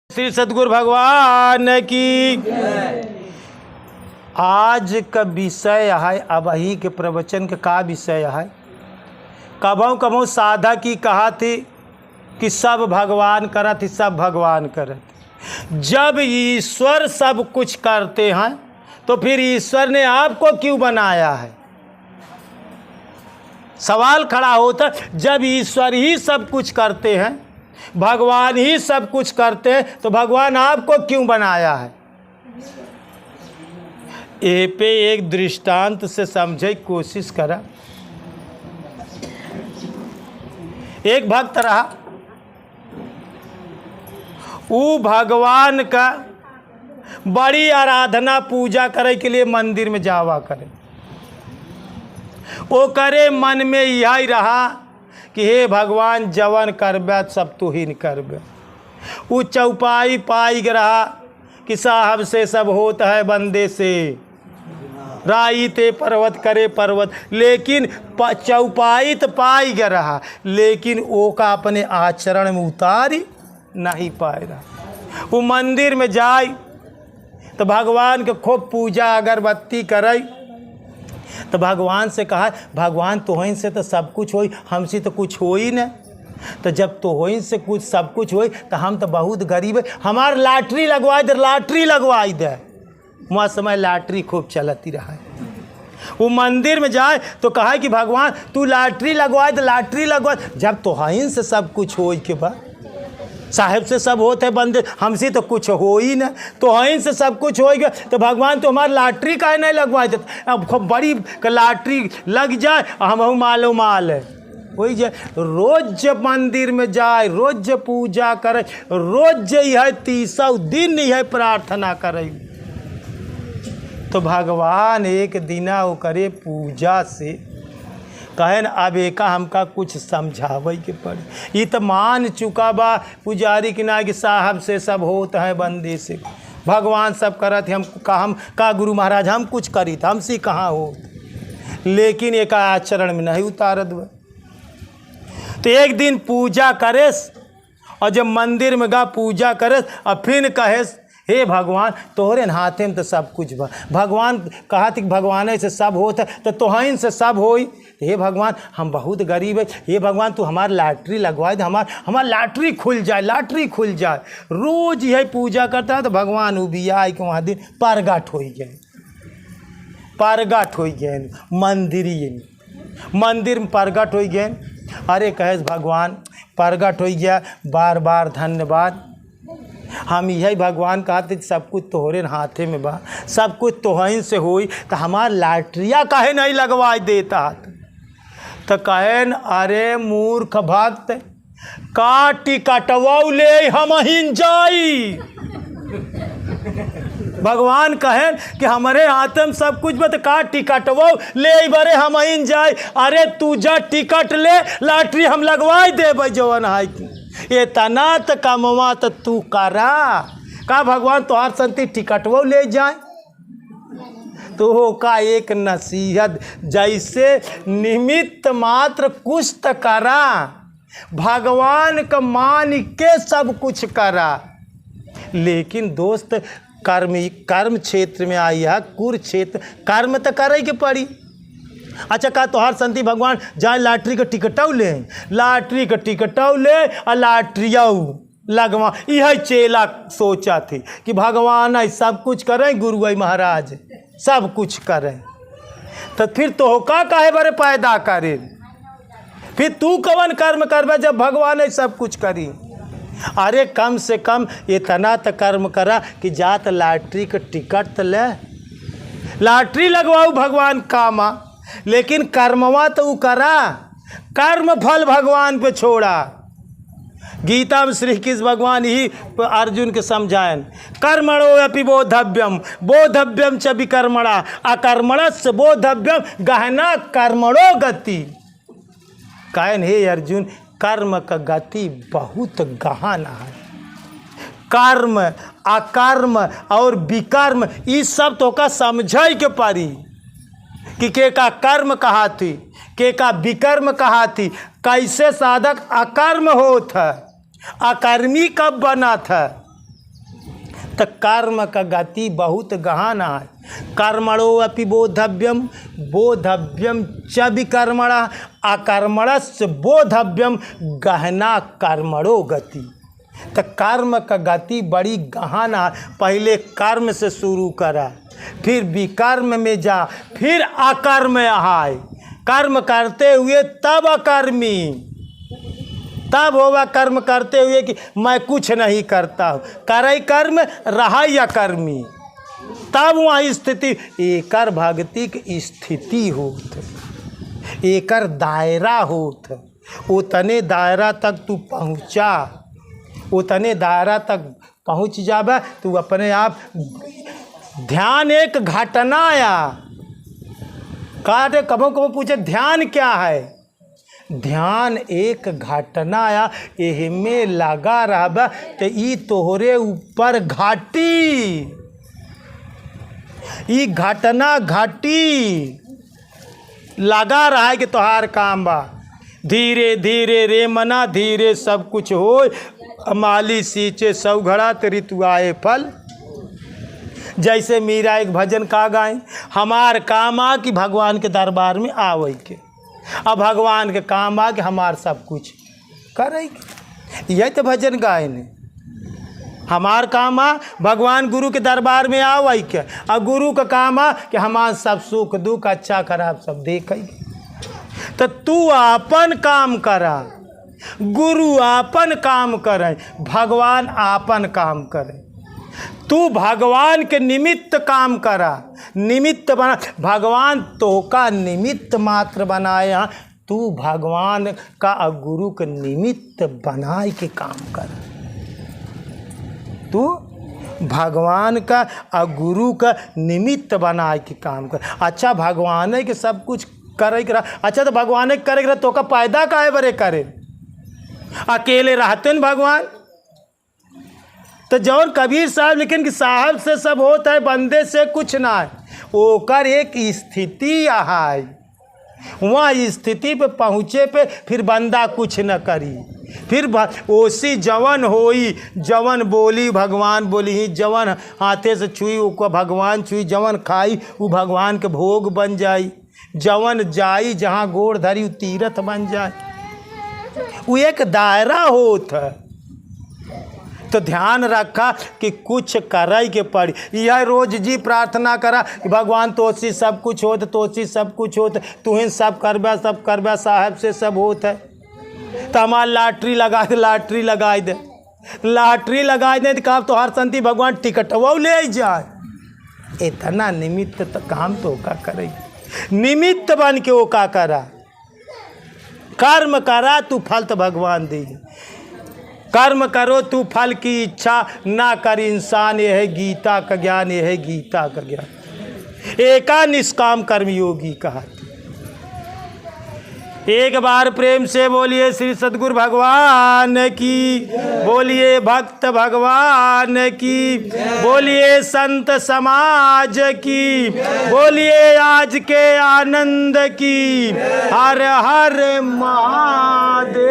श्री सद्गुरु भगवान की। आज का विषय है, अब ही के प्रवचन का विषय है। कभों कभों साधा की कहा थी कि सब भगवान करत ही, सब भगवान करत। जब ईश्वर सब कुछ करते हैं तो फिर ईश्वर ने आपको क्यों बनाया है? सवाल खड़ा होता, जब ईश्वर ही सब कुछ करते हैं, भगवान ही सब कुछ करते हैं, तो भगवान आपको क्यों बनाया है? ए पे एक दृष्टांत से समझे की कोशिश करा। एक भक्त रहा, वो भगवान का बड़ी आराधना पूजा करे के लिए मंदिर में जावा करे। वो करे मन में यही रहा कि हे भगवान जवन करबे सब तू ही करबे। वो चौपाई पाई रहा कि साहब से सब होता है, बंदे से राई ते पर्वत करे पर्वत। लेकिन चौपाई तो पाई रहा, लेकिन वो का अपने आचरण में उतार ही नहीं पाए रहा। वो मंदिर में जाए तो भगवान के खूब पूजा अगरबत्ती करे, तो भगवान से कहा, भगवान तोहन से तो सब कुछ होई, हमसे तो कुछ हो ही न। तो जब तोहन से कुछ सब कुछ होई तो हम तो बहुत गरीब है, हमार लॉटरी लगवाई दे, लॉटरी लगवाई दे। वहाँ समय लॉटरी खूब चलती रहा है। वो मंदिर में जाए तो कहा कि भगवान तू लॉटरी लगवाए दे, लॉटरी लगवा। जब तोहन से सब कुछ हो के बाद, साहेब से सब होते बंदे, हमसे तो कुछ हो ही ना, तो हहीं से सब कुछ हो गया, तो भगवान तो हमारी लॉटरी काहे नहीं लगवा देते? अब खूब बड़ी लॉटरी लग जाए, हम मालूम माल है। वही जे रोज मंदिर में जाए, रोज पूजा करे, रोज यह 30 दिन यह प्रार्थना करे, तो भगवान एक दिना वो करे पूजा से कहन अब एका हमका कुछ समझावे के पड़े। ये तो मान चुका बा पुजारी के ना कि साहब से सब होता है, बंदे से भगवान सब करत। हम का गुरु महाराज हम कुछ करी था, हमसे कहाँ हो, लेकिन एक आचरण में नहीं उतारत बा। तो एक दिन पूजा करेस, और जब मंदिर में गा पूजा करेस, और फिर कहेस हे भगवान तोहरे हाथे में तो सब कुछ बा। भगवान कहा कि भगवान से सब होता है, तो तोहन से सब होई। हे भगवान हम बहुत गरीब है, हे भगवान तू हमार लॉटरी लगवाए दे, हमार लॉटरी खुल जाए, लॉटरी खुल जाए। रोज यही पूजा करता है तो भगवान उबिया के वहाँ दिन प्रगट हो गए, प्रगट हो गए मंदिर में प्रगट हो गए। अरे कहे भगवान प्रगट हो गया, बार बार धन्यवाद। हम यही भगवान कहते सब कुछ तोहरे हाथे में बा, सब कुछ तोहन से होई, तो हमार लॉटरिया काहे नहीं लगवा देता? तो कहन अरे मूर्ख भक्त, का टिकटवा ले हम ही जाई। भगवान कहन कि हमारे हाथ में सब कुछ बत, का टिकटवा ले बरे हम ही जाई। अरे तू जा टिकट ले, लॉटरी हम लगवाई देबै जवन है की। इतना तो कमवा तो तू करा, का भगवान तोहार संति टिकटवा ले जाए? तो का एक नसीहत, जैसे निमित्त मात्र कुछ तो करा, भगवान का मान के सब कुछ करा। लेकिन दोस्त कर्म क्षेत्र में आई है, कुरुक्षेत्र, कर्म तो करे के पड़ी। अच्छा का तोहार संति भगवान जाए लॉटरी का टिकटौ ले, लॉटरी का टिकटौ ले और लॉटरियाऊ लगवा। यह चेला सोचा थी कि भगवान आई सब कुछ करें, गुरु आई महाराज सब कुछ करें, तो फिर तो का काहे बरे पैदा करे? फिर तू कवन कर्म करबे जब भगवान आई सब कुछ करी? अरे कम से कम इतना तो कर्म करा कि जात लॉटरी का टिकट तो ले, लॉटरी लगवाऊ भगवान कामा, लेकिन कर्मवा तो करा, कर्म फल भगवान पे छोड़ा। गीता में श्री कृष्ण भगवान ही अर्जुन के समझायन, कर्मणो अपि बोधव्यम, बोधव्यम च विकर्मणा, अकर्मणस्य बोधव्यम गहना कर्मणो गति। कहन हे अर्जुन, कर्म का गति बहुत गहन है। कर्म अकर्म और विकर्म ये सब तो का समझे के पड़ी कि के का कर्म कहा थी, के का विकर्म कहा थी, कैसे साधक अकर्म होता, अकर्मी कब बना था। तो कर्म का गति बहुत गहन है। कर्मणो अपि बोधव्यम, बोधव्यम च विकर्मणा, अकर्मणस्य बोधव्यम गहना कर्मणो गति। तो कर्म का गति बड़ी गहन है। पहले कर्म से शुरू करा, फिर विकर्म में जा, फिर अकर्म आए। कर्म करते हुए तब अकर्मी, तब होगा कर्म करते हुए कि मैं कुछ नहीं करता हूँ, करे कर्म रहा या कर्मी, तब वहाँ स्थिति एकर भक्ति की स्थिति होत, एकर दायरा होत। उतने दायरा तक तू पहुँचा, उतने दायरा तक पहुँच जाबे तू अपने आप। ध्यान एक घटना या काटे, कबो कबो पूछे ध्यान क्या है। ध्यान एक घटना या एहमे लगा रहबा तो ई तोहरे ऊपर घाटी, ई घटना घाटी लगा रहा है कि तोहार काम बा। धीरे धीरे रे मना धीरे सब कुछ हो, माली सींचे सौ घड़ा तेरी तू आए फल। जैसे मीरा एक भजन का गाएं, हमार काम आ कि भगवान के दरबार में आवे के, अब भगवान के काम आ कि हमार सब कुछ करेंगे। यही तो भजन गाए ने, हमार काम आ भगवान गुरु के दरबार में आवे के, अब गुरु का काम आ कि हमार सब सुख दुख अच्छा खराब सब देखेंगे। तो तू आपन काम करा, गुरु आपन काम करे, भगवान आपन काम करे। तू भगवान के निमित्त काम करा, निमित्त बना। भगवान तो का निमित्त मात्र बनाया, तू भगवान का और गुरु के निमित्त बनाए के काम कर। तू भगवान का और गुरु का निमित्त बनाए के काम कर। अच्छा भगवान के सब कुछ करे करा, अच्छा तो भगवान करे करा तो का पैदा काहे बरे करे। अकेले रहते न भगवान। तो जौन कबीर साहब लेकिन कि साहब से सब होता है, बंदे से कुछ ना है। ओकर एक स्थिति है, वहाँ स्थिति पे पहुँचे पे फिर बंदा कुछ न करी। फिर ओसी जवन होई, जवन बोली भगवान बोली ही, जवन हाथे से छुई वो भगवान छुई, जवन खाई वो भगवान के भोग बन जाई, जवन जाई जहाँ गोड़ धरी वो तीरथ बन जाए। वो एक दायरा होत है। तो ध्यान रखा कि कुछ करे के पड़ी। यह रोज जी प्रार्थना करा कि भगवान तोसी सब कुछ होत, तोसी सब कुछ होत, तुहें सब करबा साहब से सब होत है। तो हमार लॉटरी लगा दे, लॉटरी लगाई दे, लॉटरी लगाई दे तो कहा तो हर संति भगवान टिकटवा ले जाए। इतना निमित्त तो काम तो का करे, निमित्त बन के वो का करा। कर्म करा तू फल तो भगवान दे। कर्म करो तू फल की इच्छा ना कर इंसान, यह है गीता का ज्ञान, यह है गीता का ज्ञान। एका निष्काम कर्म योगी कहा। एक बार प्रेम से बोलिए श्री सद्गुरु भगवान की, बोलिए भक्त भगवान की, बोलिए संत समाज की, बोलिए आज के आनंद की। हर हर महादेव।